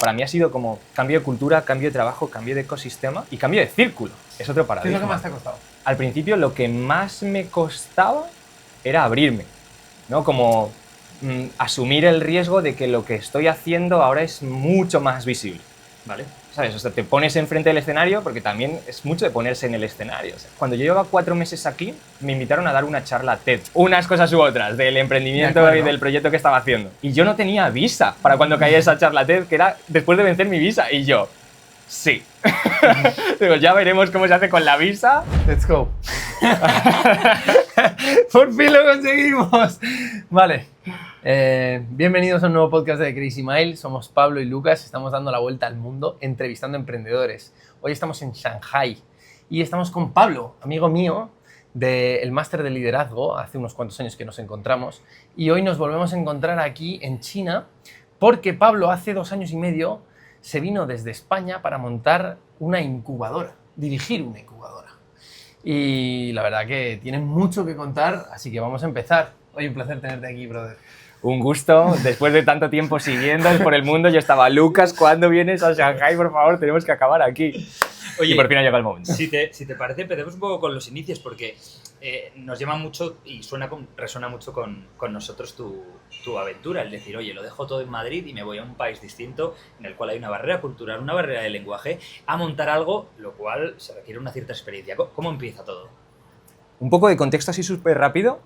para mí ha sido como cambio de cultura, cambio de trabajo, cambio de ecosistema y cambio de círculo. Es otro paradigma. ¿Qué es lo que más te ha costado? Al principio lo que más me costaba era abrirme, ¿no? Como asumir el riesgo de que lo que estoy haciendo ahora es mucho más visible, ¿vale? ¿Sabes? O sea, te pones enfrente del escenario, porque también es mucho de ponerse en el escenario. O sea, cuando yo llevaba 4 meses aquí, me invitaron a dar una charla TED. Unas cosas u otras, del emprendimiento y del proyecto que estaba haciendo. Y yo no tenía visa para cuando caía esa charla TED, que era después de vencer mi visa. Y yo, sí. Digo, ya veremos cómo se hace con la visa. Let's go. Por fin lo conseguimos. Vale. Bienvenidos a un nuevo podcast de Crazy Mile. Somos Pablo y Lucas. Estamos dando la vuelta al mundo entrevistando emprendedores. Hoy estamos en Shanghai y estamos con Pablo, amigo mío del máster de liderazgo. Hace unos cuantos años que nos encontramos y hoy nos volvemos a encontrar aquí en China porque Pablo hace 2 años y medio se vino desde España para montar una incubadora, dirigir una incubadora. Y la verdad que tienen mucho que contar, así que vamos a empezar. Oye, un placer tenerte aquí, brother. Un gusto, después de tanto tiempo siguiendo por el mundo, yo estaba, Lucas, ¿cuándo vienes a Shanghai? Por favor, tenemos que acabar aquí. Oye, y por fin ha llegado el momento. Si te parece, empecemos un poco con los inicios, porque nos llama mucho y resuena mucho con nosotros tu aventura, el decir, oye, lo dejo todo en Madrid y me voy a un país distinto en el cual hay una barrera cultural, una barrera de lenguaje, a montar algo, lo cual se requiere una cierta experiencia. ¿Cómo empieza todo? Un poco de contexto así súper rápido.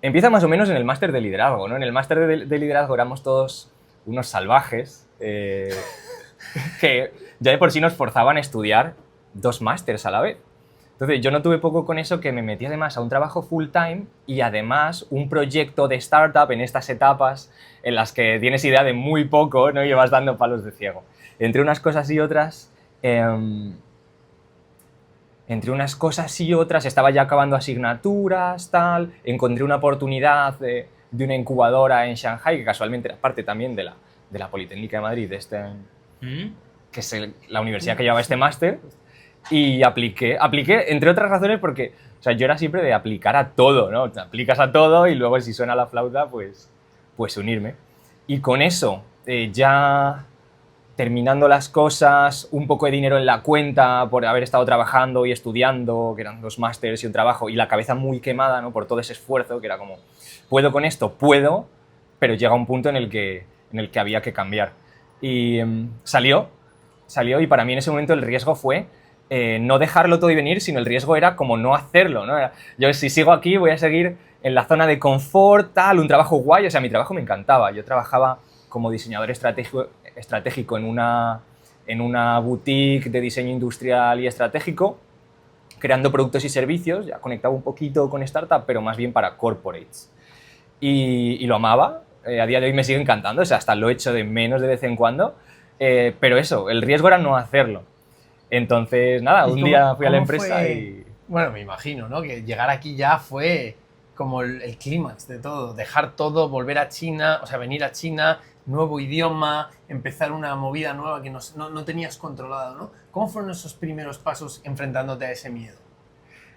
Empieza más o menos en el máster de liderazgo, ¿no? En el máster de liderazgo éramos todos unos salvajes que ya de por sí nos forzaban a estudiar 2 másters a la vez. Entonces yo no tuve poco con eso, que me metí además a un trabajo full time y además un proyecto de startup en estas etapas en las que tienes idea de muy poco, ¿no? Y vas dando palos de ciego. Entre unas cosas y otras... estaba ya acabando asignaturas, tal, encontré una oportunidad de una incubadora en Shanghai, que casualmente era parte también de la Politécnica de Madrid, que es la universidad que llevaba este máster, y apliqué, entre otras razones porque, o sea, yo era siempre de aplicar a todo, ¿no? Te aplicas a todo y luego si suena la flauta, pues unirme. Y con eso, ya... terminando las cosas, un poco de dinero en la cuenta por haber estado trabajando y estudiando, que eran 2 másters y un trabajo, y la cabeza muy quemada, ¿no? Por todo ese esfuerzo, que era como, puedo con esto, puedo, pero llega un punto en el que había que cambiar. Y salió, y para mí en ese momento el riesgo fue no dejarlo todo y venir, sino el riesgo era como no hacerlo, ¿no? Yo si sigo aquí voy a seguir en la zona de confort, tal, un trabajo guay, o sea, mi trabajo me encantaba, yo trabajaba como diseñador estratégico en una boutique de diseño industrial y estratégico, creando productos y servicios, ya conectaba un poquito con startup, pero más bien para corporates. Y lo amaba, a día de hoy me sigue encantando, o sea, hasta lo echo de menos de vez en cuando, pero eso, el riesgo era no hacerlo. Entonces, nada, un día fui a la empresa y... Bueno, me imagino, ¿no? Que llegar aquí ya fue como el clímax de todo, dejar todo, volver a China, o sea, venir a China, nuevo idioma, empezar una movida nueva que no tenías controlado, ¿no? ¿Cómo fueron esos primeros pasos enfrentándote a ese miedo?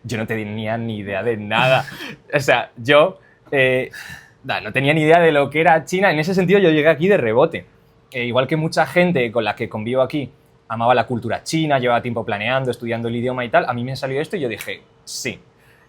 Yo no tenía ni idea de nada. O sea, yo no tenía ni idea de lo que era China. En ese sentido, yo llegué aquí de rebote. Igual que mucha gente con la que convivo aquí amaba la cultura china, llevaba tiempo planeando, estudiando el idioma y tal, a mí me salió esto y yo dije, sí.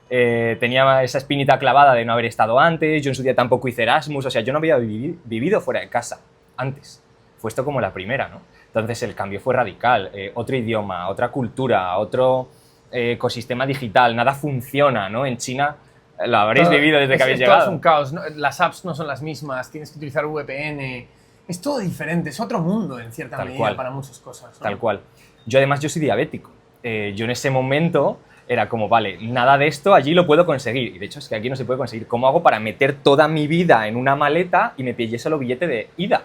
Tenía esa espinita clavada de no haber estado antes, yo en su día tampoco hice Erasmus, o sea, yo no había vivido fuera de casa antes. Fue esto como la primera, ¿no? Entonces el cambio fue radical, otro idioma, otra cultura, otro ecosistema digital, nada funciona, ¿no? En China lo habréis vivido desde que habéis llegado. Todo es un caos, ¿no? Las apps no son las mismas, tienes que utilizar VPN, es todo diferente, es otro mundo en cierta medida para muchas cosas, ¿no? Tal cual. Yo además soy diabético, yo en ese momento... Era como, vale, nada de esto allí lo puedo conseguir. Y de hecho es que aquí no se puede conseguir. ¿Cómo hago para meter toda mi vida en una maleta y me pillé solo billete de ida?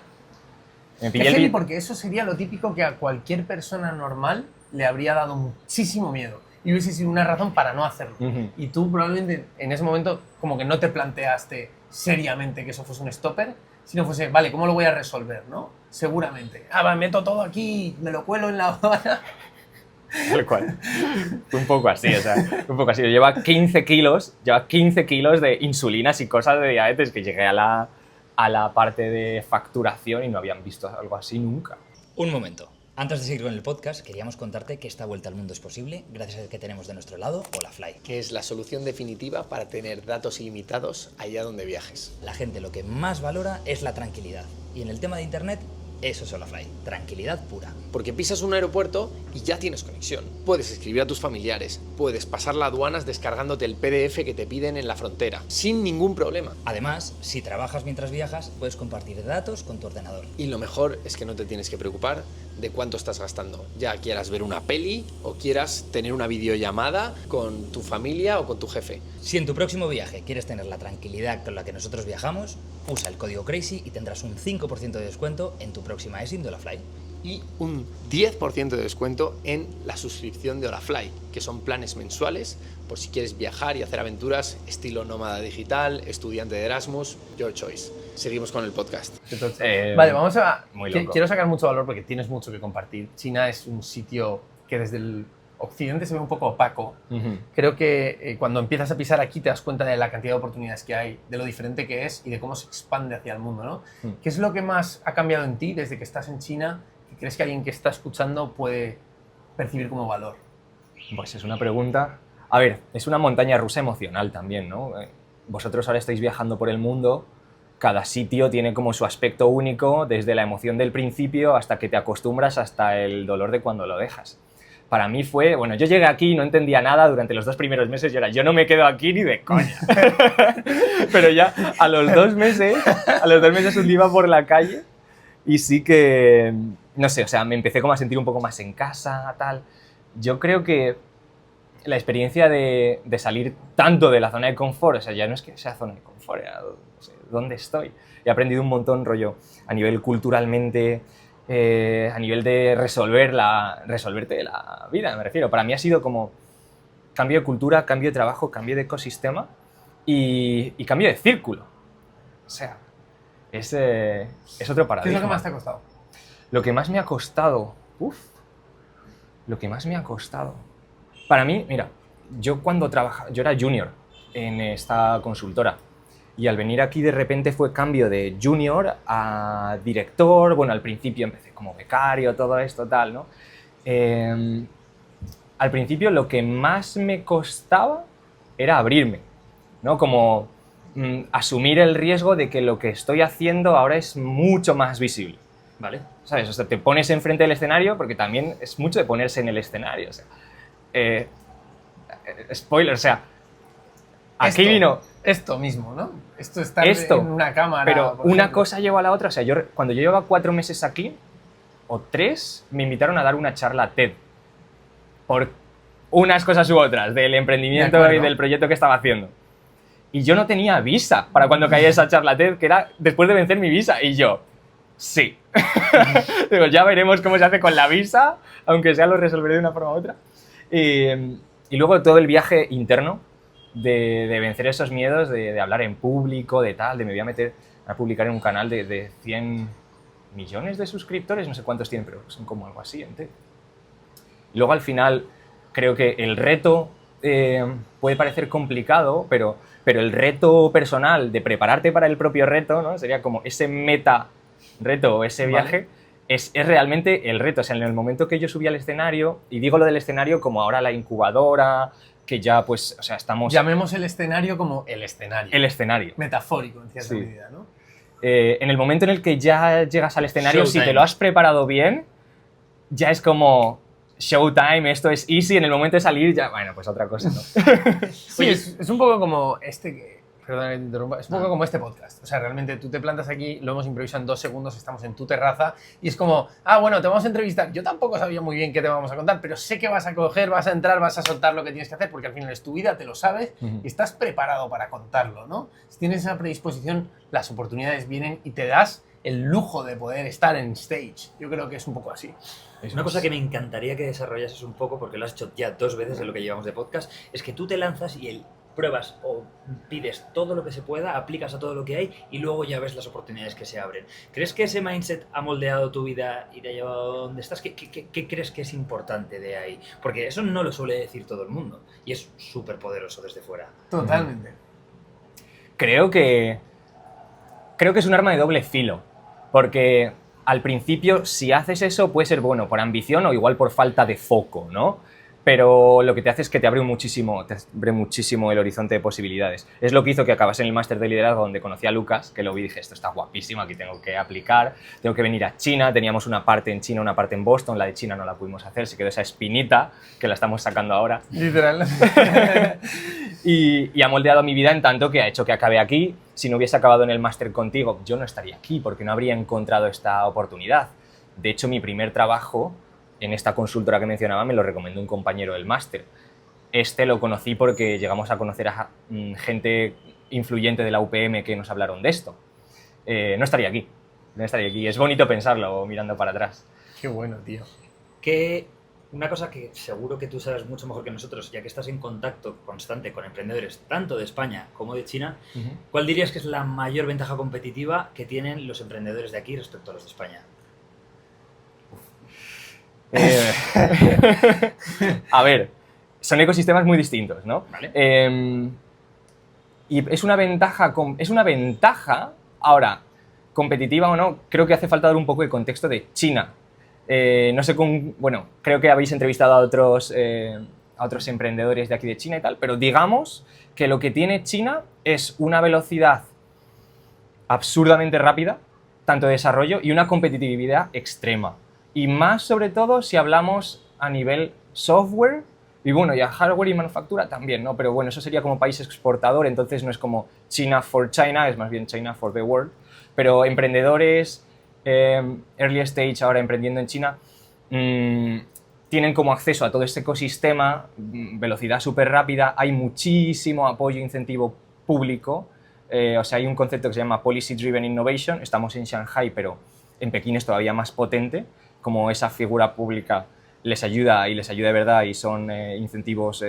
Porque eso sería lo típico que a cualquier persona normal le habría dado muchísimo miedo. Y hubiese sido una razón para no hacerlo. Y tú probablemente en ese momento como que no te planteaste seriamente que eso fuese un stopper, sino fuese, vale, ¿cómo lo voy a resolver, no? Seguramente. Meto todo aquí, me lo cuelo en la Habana... Tal cual. Fue un poco así, o sea, un poco así. Yo llevaba 15 kilos de insulinas y cosas de diabetes que llegué a la parte de facturación y no habían visto algo así nunca. Un momento. Antes de seguir con el podcast, queríamos contarte que esta vuelta al mundo es posible gracias a que tenemos de nuestro lado Olafly. Que es la solución definitiva para tener datos ilimitados allá donde viajes. La gente lo que más valora es la tranquilidad. Y en el tema de internet, eso es Olafly. Tranquilidad pura. Porque pisas un aeropuerto y ya tienes conexión. Puedes escribir a tus familiares, puedes pasar las aduanas descargándote el PDF que te piden en la frontera, sin ningún problema. Además, si trabajas mientras viajas, puedes compartir datos con tu ordenador. Y lo mejor es que no te tienes que preocupar de cuánto estás gastando. Ya quieras ver una peli o quieras tener una videollamada con tu familia o con tu jefe. Si en tu próximo viaje quieres tener la tranquilidad con la que nosotros viajamos, usa el código CRAZY y tendrás un 5% de descuento en tu próxima eSIM de Olafly. Y un 10% de descuento en la suscripción de Olafly, que son planes mensuales por si quieres viajar y hacer aventuras estilo nómada digital, estudiante de Erasmus, your choice. Seguimos con el podcast. Vale, vamos a... Quiero sacar mucho valor porque tienes mucho que compartir. China es un sitio que desde el occidente se ve un poco opaco. Creo que cuando empiezas a pisar aquí te das cuenta de la cantidad de oportunidades que hay, de lo diferente que es y de cómo se expande hacia el mundo, ¿no? ¿Qué es lo que más ha cambiado en ti desde que estás en China que crees que alguien que está escuchando puede percibir como valor? Pues es una pregunta... A ver, es una montaña rusa emocional también, ¿no? Vosotros ahora estáis viajando por el mundo, cada sitio tiene como su aspecto único, desde la emoción del principio hasta que te acostumbras, hasta el dolor de cuando lo dejas. Para mí fue, bueno, yo llegué aquí y no entendía nada durante los 2 primeros meses, yo no me quedo aquí ni de coña. Pero ya a los 2 meses un día iba por la calle y sí que, no sé, o sea, me empecé como a sentir un poco más en casa, tal. Yo creo que la experiencia de salir tanto de la zona de confort, o sea, ya no es que sea zona de confort, era, no sé, ¿dónde estoy? He aprendido un montón, rollo, a nivel culturalmente, a nivel de resolverte la vida, me refiero. Para mí ha sido como cambio de cultura, cambio de trabajo, cambio de ecosistema y cambio de círculo. O sea, es otro paradigma. ¿Qué es lo que más te ha costado? Lo que más me ha costado... Lo que más me ha costado... Para mí, mira, yo cuando trabajaba... Yo era junior en esta consultora. Y al venir aquí de repente fue cambio de junior a director. Bueno, al principio empecé como becario, todo esto, tal, ¿no? Al principio lo que más me costaba era abrirme, ¿no? Como asumir el riesgo de que lo que estoy haciendo ahora es mucho más visible, ¿vale? ¿Sabes? O sea, te pones enfrente del escenario, porque también es mucho de ponerse en el escenario, o sea... spoiler, o sea... Aquí vino... Esto mismo, ¿no? Esto está en una cámara. Pero una cosa lleva a la otra. O sea, cuando yo llevaba 4 meses aquí, o 3, me invitaron a dar una charla TED. Por unas cosas u otras, del emprendimiento y del proyecto que estaba haciendo. Y yo no tenía visa para cuando caía esa charla TED, que era después de vencer mi visa. Y yo, sí. Digo, ya veremos cómo se hace con la visa, aunque sea lo resolveré de una forma u otra. Y luego todo el viaje interno, de vencer esos miedos, de hablar en público, de tal, de me voy a meter a publicar en un canal de 100 millones de suscriptores, no sé cuántos tienen, pero son como algo así. Y luego al final creo que el reto puede parecer complicado, pero el reto personal de prepararte para el propio reto, ¿no? Sería como ese meta reto o ese viaje, es realmente el reto. O sea, en el momento que yo subí al escenario, y digo lo del escenario como ahora la incubadora, que ya, pues, o sea, estamos... Llamemos el escenario como el escenario. El escenario. Metafórico, en cierta medida, ¿no? En el momento en el que ya llegas al escenario, si te lo has preparado bien, ya es como showtime, esto es easy, en el momento de salir ya, bueno, pues otra cosa, ¿no? Sí, es un poco como perdón que te interrumpa, es un poco como este podcast. O sea, realmente tú te plantas aquí, lo hemos improvisado en 2 segundos, estamos en tu terraza y es como, bueno, te vamos a entrevistar. Yo tampoco sabía muy bien qué te vamos a contar, pero sé que vas a coger, vas a entrar, vas a soltar lo que tienes que hacer, porque al final es tu vida, te lo sabes y estás preparado para contarlo, ¿no? Si tienes esa predisposición, las oportunidades vienen y te das el lujo de poder estar en stage. Yo creo que es un poco así. Una cosa que me encantaría que desarrollases un poco, porque lo has hecho ya 2 veces en lo que llevamos de podcast, es que tú te lanzas y pruebas o pides todo lo que se pueda, aplicas a todo lo que hay y luego ya ves las oportunidades que se abren. ¿Crees que ese mindset ha moldeado tu vida y te ha llevado a donde estás? ¿Qué crees que es importante de ahí? Porque eso no lo suele decir todo el mundo y es súper poderoso desde fuera. Totalmente. Creo que es un arma de doble filo, porque al principio, si haces eso, puede ser bueno por ambición o igual por falta de foco, ¿no? Pero lo que te hace es que te abre muchísimo el horizonte de posibilidades. Es lo que hizo que acabase en el máster de liderazgo, donde conocí a Lucas, que lo vi y dije, esto está guapísimo, aquí tengo que aplicar, tengo que venir a China. Teníamos una parte en China, una parte en Boston, la de China no la pudimos hacer, se quedó esa espinita que la estamos sacando ahora. Literal. Y ha moldeado mi vida en tanto que ha hecho que acabe aquí. Si no hubiese acabado en el máster contigo, yo no estaría aquí porque no habría encontrado esta oportunidad. De hecho, mi primer trabajo en esta consultora que mencionaba me lo recomendó un compañero del máster. Este lo conocí porque llegamos a conocer a gente influyente de la UPM que nos hablaron de esto. No estaría aquí. Es bonito pensarlo mirando para atrás. Qué bueno, tío. Una cosa que seguro que tú sabes mucho mejor que nosotros, ya que estás en contacto constante con emprendedores tanto de España como de China, ¿cuál dirías que es la mayor ventaja competitiva que tienen los emprendedores de aquí respecto a los de España? A ver, son ecosistemas muy distintos, ¿no? Vale. Y es una ventaja, ahora, competitiva o no, creo que hace falta dar un poco de contexto de China. No sé, bueno, creo que habéis entrevistado a otros emprendedores de aquí de China y tal, pero digamos que lo que tiene China es una velocidad absurdamente rápida, tanto de desarrollo, y una competitividad extrema. Y más sobre todo si hablamos a nivel software, y bueno, ya hardware y manufactura también, ¿no? Pero bueno, eso sería como país exportador, entonces no es como China for China, es más bien China for the world. Pero emprendedores, early stage ahora emprendiendo en China, tienen como acceso a todo este ecosistema, velocidad súper rápida, hay muchísimo apoyo e incentivo público, o sea, hay un concepto que se llama Policy Driven Innovation, estamos en Shanghai, pero en Pekín es todavía más potente, como esa figura pública les ayuda de verdad y son incentivos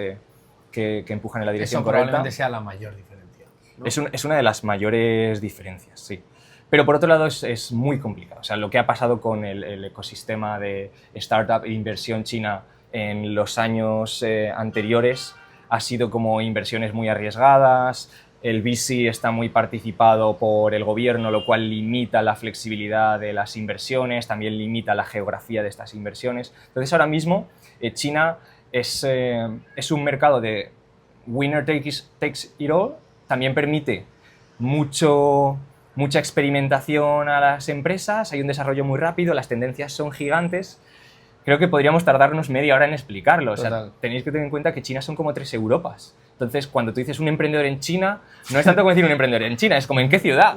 que empujan en la dirección correcta. Eso probablemente sea la mayor diferencia, ¿no? Es una de las mayores diferencias, sí. Pero por otro lado es muy complicado. O sea, lo que ha pasado con el ecosistema de startup e inversión china en los años anteriores ha sido como inversiones muy arriesgadas. El VC está muy participado por el gobierno, lo cual limita la flexibilidad de las inversiones, también limita la geografía de estas inversiones. Entonces, ahora mismo, China es un mercado de winner takes it all, también permite mucha experimentación a las empresas, hay un desarrollo muy rápido, las tendencias son gigantes. Creo que podríamos tardarnos media hora en explicarlo. O sea, tenéis que tener en cuenta que China son como 3 Europas. Entonces, cuando tú dices un emprendedor en China, no es tanto como decir un emprendedor en China, es como en qué ciudad.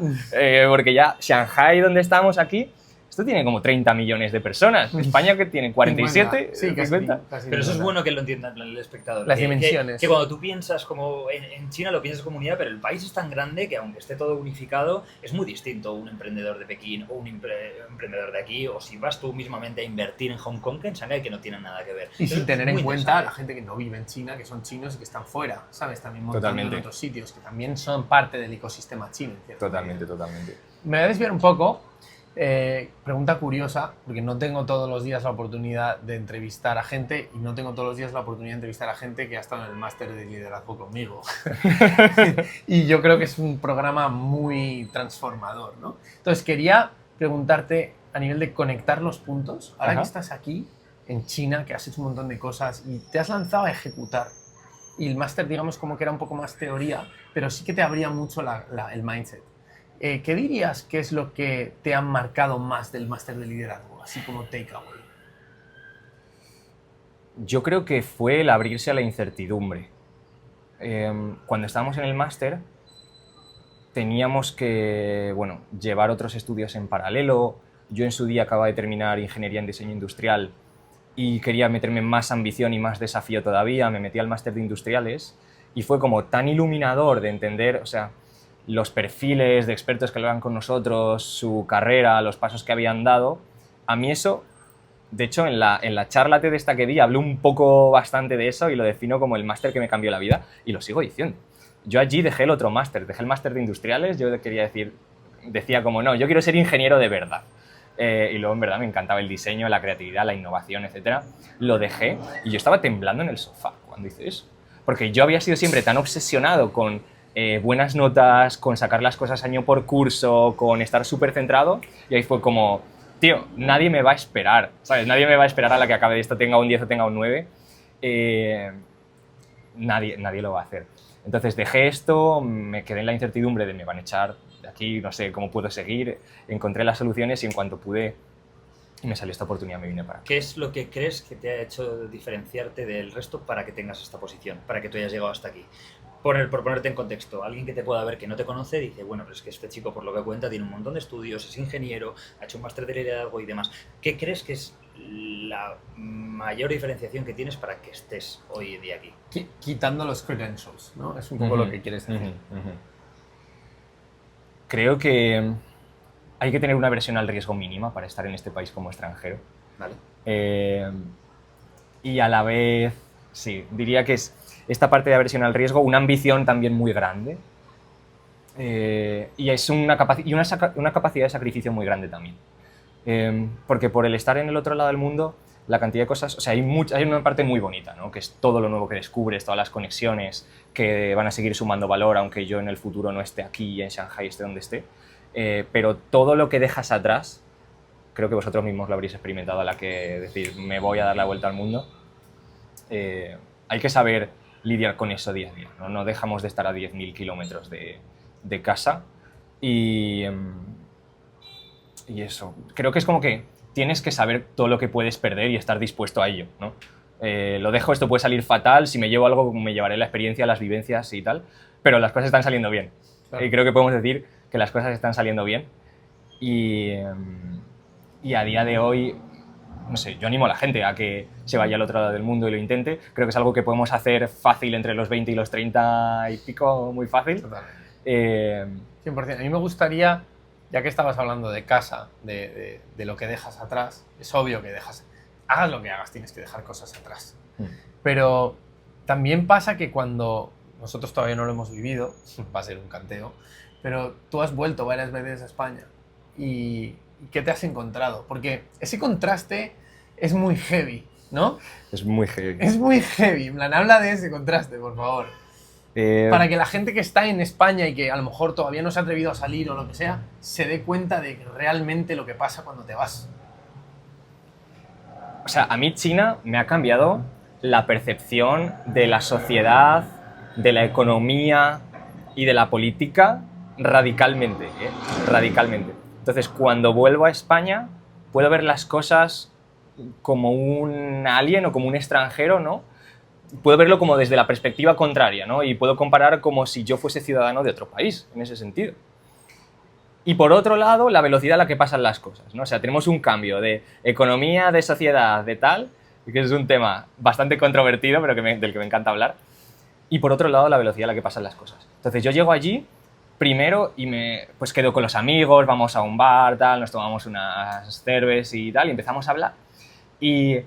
Porque ya Shanghai, donde estamos aquí, esto tiene como 30 millones de personas. España, que tiene 47, sí, 50. Pero eso es bueno que lo entienda el espectador. Las dimensiones. Que cuando tú piensas como en China lo piensas como unidad, pero el país es tan grande que aunque esté todo unificado, es muy distinto un emprendedor de Pekín o un emprendedor de aquí, o si vas tú mismamente a invertir en Hong Kong que en Shanghái, que no tienen nada que ver. Y sin tener en cuenta a la gente que no vive en China, que son chinos y que están fuera, ¿sabes? También montando en otros sitios, que también son parte del ecosistema chino. Totalmente. Me voy a desviar un poco. Pregunta curiosa, porque no tengo todos los días la oportunidad de entrevistar a gente y no tengo todos los días la oportunidad de entrevistar a gente que ha estado en el máster de liderazgo conmigo. Y yo creo que es un programa muy transformador, ¿no? Entonces quería preguntarte a nivel de conectar los puntos, ahora que estás aquí en China, que has hecho un montón de cosas y te has lanzado a ejecutar. Y el máster, digamos, como que era un poco más teoría, pero sí que te abría mucho el mindset. ¿Qué dirías que es lo que te ha marcado más del máster de liderazgo, así como takeaway? Yo creo que fue el abrirse a la incertidumbre. Cuando estábamos en el máster, teníamos que llevar otros estudios en paralelo. Yo en su día acababa de terminar ingeniería en diseño industrial y quería meterme en más ambición y más desafío todavía. Me metí al máster de industriales y fue como tan iluminador de entender, o sea, los perfiles de expertos que hablaban con nosotros, su carrera, los pasos que habían dado. A mí eso, de hecho, en la charla TED esta que di, hablé un poco bastante de eso y lo defino como el máster que me cambió la vida y lo sigo diciendo. Yo allí dejé el otro máster, dejé el máster de industriales, yo decía como no, yo quiero ser ingeniero de verdad. Y luego en verdad me encantaba el diseño, la creatividad, la innovación, etc. Lo dejé y yo estaba temblando en el sofá cuando hice eso. Porque yo había sido siempre tan obsesionado con buenas notas, con sacar las cosas año por curso, con estar súper centrado, y ahí fue como, tío, nadie me va a esperar, ¿sabes? Nadie me va a esperar a la que acabe esto, tenga un 10 o tenga un 9. Nadie lo va a hacer. Entonces dejé esto, me quedé en la incertidumbre de me van a echar de aquí, no sé cómo puedo seguir, encontré las soluciones y en cuanto pude me salió esta oportunidad, me vine para acá. ¿Qué es lo que crees que te ha hecho diferenciarte del resto para que tengas esta posición, para que tú hayas llegado hasta aquí? Por ponerte en contexto, alguien que te pueda ver que no te conoce dice, bueno, pero es que este chico, por lo que cuenta, tiene un montón de estudios, es ingeniero, ha hecho un máster de liderazgo y demás. ¿Qué crees que es la mayor diferenciación que tienes para que estés hoy en día aquí? Quitando los credentials, ¿no? Es un poco lo que quieres decir. Creo que hay que tener una aversión al riesgo mínima para estar en este país como extranjero. Vale. Y a la vez, sí, diría que es esta parte de aversión al riesgo, una ambición también muy grande. Y es una capacidad de sacrificio muy grande también. Porque por el estar en el otro lado del mundo, la cantidad de cosas, o sea, hay una parte muy bonita, ¿no? Que es todo lo nuevo que descubres, todas las conexiones que van a seguir sumando valor, aunque yo en el futuro no esté aquí, en Shanghai, esté donde esté. Pero todo lo que dejas atrás, creo que vosotros mismos lo habréis experimentado a la que decir, me voy a dar la vuelta al mundo. Hay que saber lidiar con eso día a día, ¿no? No dejamos de estar a 10.000 kilómetros de casa y eso, creo que es como que tienes que saber todo lo que puedes perder y estar dispuesto a ello, ¿no? Lo dejo, esto puede salir fatal, si me llevo algo me llevaré la experiencia, las vivencias y tal, pero las cosas están saliendo bien. Claro. Y creo que podemos decir que las cosas están saliendo bien y a día de hoy, no sé, yo animo a la gente a que se vaya al otro lado del mundo y lo intente. Creo que es algo que podemos hacer fácil entre los 20 y los 30 y pico, muy fácil. 100%. A mí me gustaría, ya que estabas hablando de casa, de lo que dejas atrás, es obvio que hagas lo que hagas, tienes que dejar cosas atrás. Pero también pasa que cuando nosotros todavía no lo hemos vivido, va a ser un canteo, pero tú has vuelto varias veces a España y ¿qué te has encontrado? Porque ese contraste es muy heavy, ¿no? Es muy heavy. Es muy heavy. En plan, habla de ese contraste, por favor. Para que la gente que está en España y que a lo mejor todavía no se ha atrevido a salir o lo que sea, se dé cuenta de realmente lo que pasa cuando te vas. O sea, a mí China me ha cambiado la percepción de la sociedad, de la economía y de la política radicalmente, radicalmente. Entonces, cuando vuelvo a España, puedo ver las cosas como un alien o como un extranjero, ¿no? Puedo verlo como desde la perspectiva contraria, ¿no? Y puedo comparar como si yo fuese ciudadano de otro país, en ese sentido. Y por otro lado, la velocidad a la que pasan las cosas, ¿no? O sea, tenemos un cambio de economía, de sociedad, de tal, que es un tema bastante controvertido, pero del que me encanta hablar. Y por otro lado, la velocidad a la que pasan las cosas. Entonces, yo llego allí primero y pues quedo con los amigos, vamos a un bar, tal, nos tomamos unas cervezas y tal, y empezamos a hablar. Y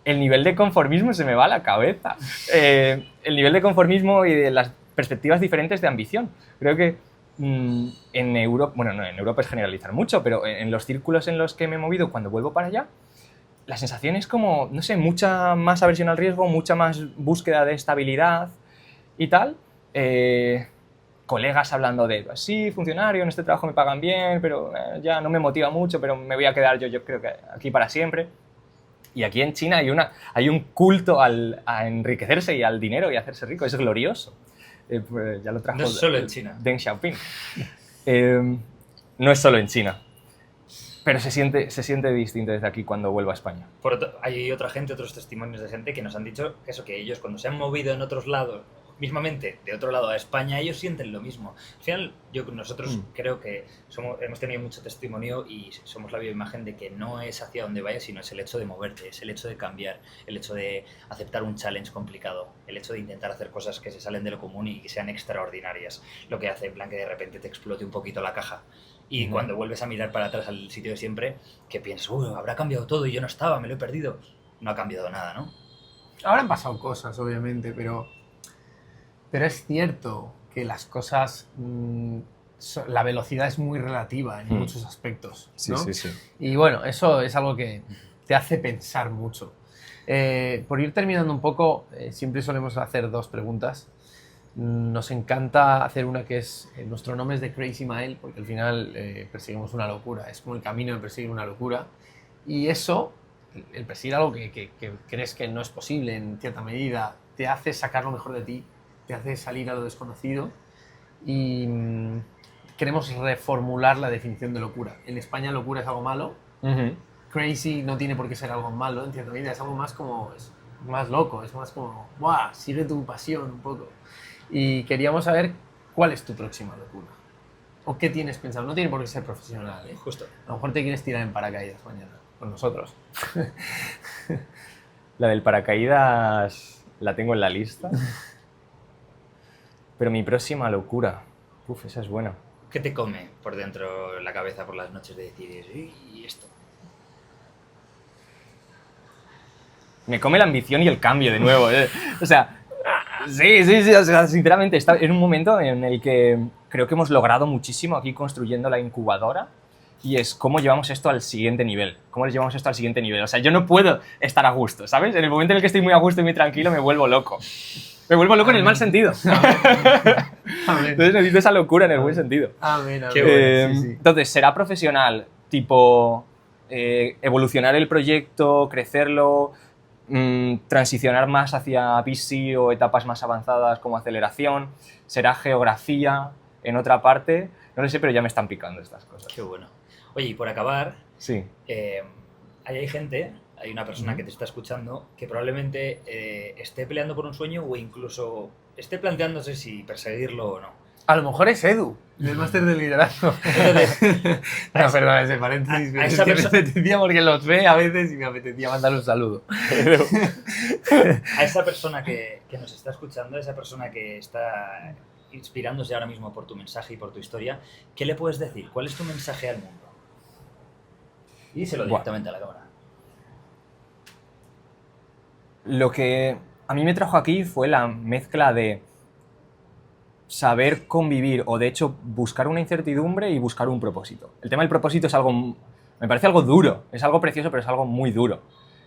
el nivel de conformismo se me va a la cabeza. El nivel de conformismo y de las perspectivas diferentes de ambición. Creo que en Europa, bueno, no, en Europa es generalizar mucho, pero en los círculos en los que me he movido cuando vuelvo para allá, la sensación es como, no sé, mucha más aversión al riesgo, mucha más búsqueda de estabilidad y tal. Colegas hablando de, sí, funcionario, en este trabajo me pagan bien, pero ya no me motiva mucho, pero me voy a quedar yo creo que aquí para siempre. Y aquí en China hay un culto a enriquecerse y al dinero y a hacerse rico, es glorioso. Pues ya lo trajo no es solo en China. Deng Xiaoping. No es solo en China, pero se siente distinto desde aquí cuando vuelvo a España. Hay otros testimonios de gente que nos han dicho que ellos cuando se han movido en otros lados, mismamente de otro lado a España, ellos sienten lo mismo. Al final, nosotros creo que hemos tenido mucho testimonio y somos la viva imagen de que no es hacia donde vayas, sino es el hecho de moverte, es el hecho de cambiar, el hecho de aceptar un challenge complicado, el hecho de intentar hacer cosas que se salen de lo común y que sean extraordinarias, lo que hace en plan que de repente te explote un poquito la caja. Y cuando vuelves a mirar para atrás al sitio de siempre, que piensas, habrá cambiado todo y yo no estaba, me lo he perdido. No ha cambiado nada, ¿no? Ahora han pasado cosas, obviamente, pero es cierto que las cosas, la velocidad es muy relativa en muchos aspectos, ¿no? Sí. Y bueno, eso es algo que te hace pensar mucho. Por ir terminando un poco, siempre solemos hacer dos preguntas. Nos encanta hacer una que es, nuestro nombre es de Crazy Mile, porque al final perseguimos una locura, es como el camino de perseguir una locura. Y eso, el perseguir algo que crees que no es posible en cierta medida, te hace sacar lo mejor de ti, te hace salir a lo desconocido y queremos reformular la definición de locura. En España locura es algo malo, crazy no tiene por qué ser algo malo en cierta medida, es algo más como, es más loco, es más como, ¡buah! Sigue tu pasión un poco. Y queríamos saber cuál es tu próxima locura. ¿O qué tienes pensado? No tiene por qué ser profesional, ¿eh? Justo. A lo mejor te quieres tirar en paracaídas mañana, con nosotros. La del paracaídas la tengo en la lista. Pero mi próxima locura... Uf, esa es buena. ¿Qué te come por dentro la cabeza por las noches de decir, ¿y esto? Me come la ambición y el cambio de nuevo. O sea, sí, o sea, sinceramente, está en un momento en el que creo que hemos logrado muchísimo aquí construyendo la incubadora y es cómo llevamos esto al siguiente nivel. ¿Cómo llevamos esto al siguiente nivel? O sea, yo no puedo estar a gusto, ¿sabes? En el momento en el que estoy muy a gusto y muy tranquilo me vuelvo loco. Me vuelvo loco en el mal sentido. Entonces necesito esa locura en el buen sentido. Amén. Qué bueno, sí. Entonces, ¿será profesional? Tipo, evolucionar el proyecto, crecerlo, transicionar más hacia VC o etapas más avanzadas como aceleración. ¿Será geografía en otra parte? No lo sé, pero ya me están picando estas cosas. Qué bueno. Oye, y por acabar, Sí. hay gente, hay una persona que te está escuchando que probablemente esté peleando por un sueño o incluso esté planteándose si perseguirlo o no. A lo mejor es Edu, del máster de liderazgo. Entonces, No, perdón, ese paréntesis. a esa Me persona- apetecía porque los ve a veces y me apetecía mandarle un saludo. a esa persona que nos está escuchando, a esa persona que está inspirándose ahora mismo por tu mensaje y por tu historia, ¿qué le puedes decir? ¿Cuál es tu mensaje al mundo? Y díselo directamente a la cámara. Lo que a mí me trajo aquí fue la mezcla de saber convivir o de hecho buscar una incertidumbre y buscar un propósito. El tema del propósito es algo, me parece algo duro, es algo precioso pero es algo muy duro.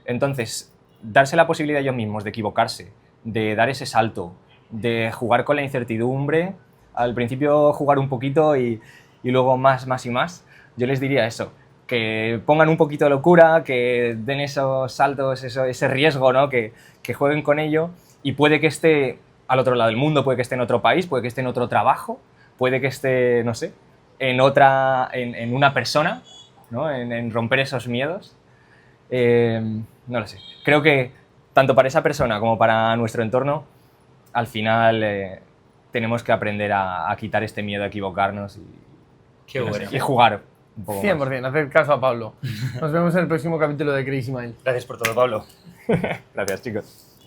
Entonces, darse la posibilidad ellos mismos de equivocarse, de dar ese salto, de jugar con la incertidumbre, al principio jugar un poquito y luego más y más, yo les diría eso, que pongan un poquito de locura, que den esos saltos, ese riesgo, ¿no? que jueguen con ello y puede que esté al otro lado del mundo, puede que esté en otro país, puede que esté en otro trabajo, puede que esté, no sé, en una persona, ¿no? En romper esos miedos. No lo sé. Creo que tanto para esa persona como para nuestro entorno, al final tenemos que aprender a quitar este miedo a equivocarnos Qué bueno. y jugar un poco 100%, hacer caso a Pablo. Nos vemos en el próximo capítulo de Crazy Mile. Gracias por todo, Pablo. más. Gracias, chicos.